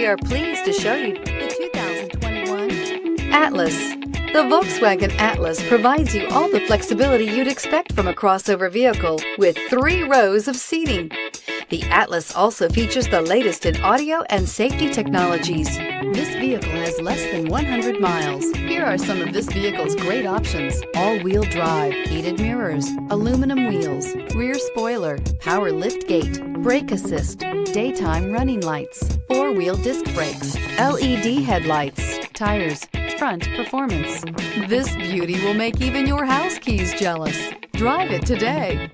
we are pleased to show you the 2021 Atlas. The Volkswagen Atlas provides you all the flexibility you'd expect from a crossover vehicle with 3 rows of seating. The Atlas also features the latest in audio and safety technologies. This vehicle has less than 100 miles. Here are some of this vehicle's great options: all-wheel drive, heated mirrors, aluminum wheels, rear spoiler, power liftgate, brake assist, daytime running lights, 4-wheel disc brakes, LED headlights, tires, front performance. This beauty will make even your house keys jealous. Drive it today.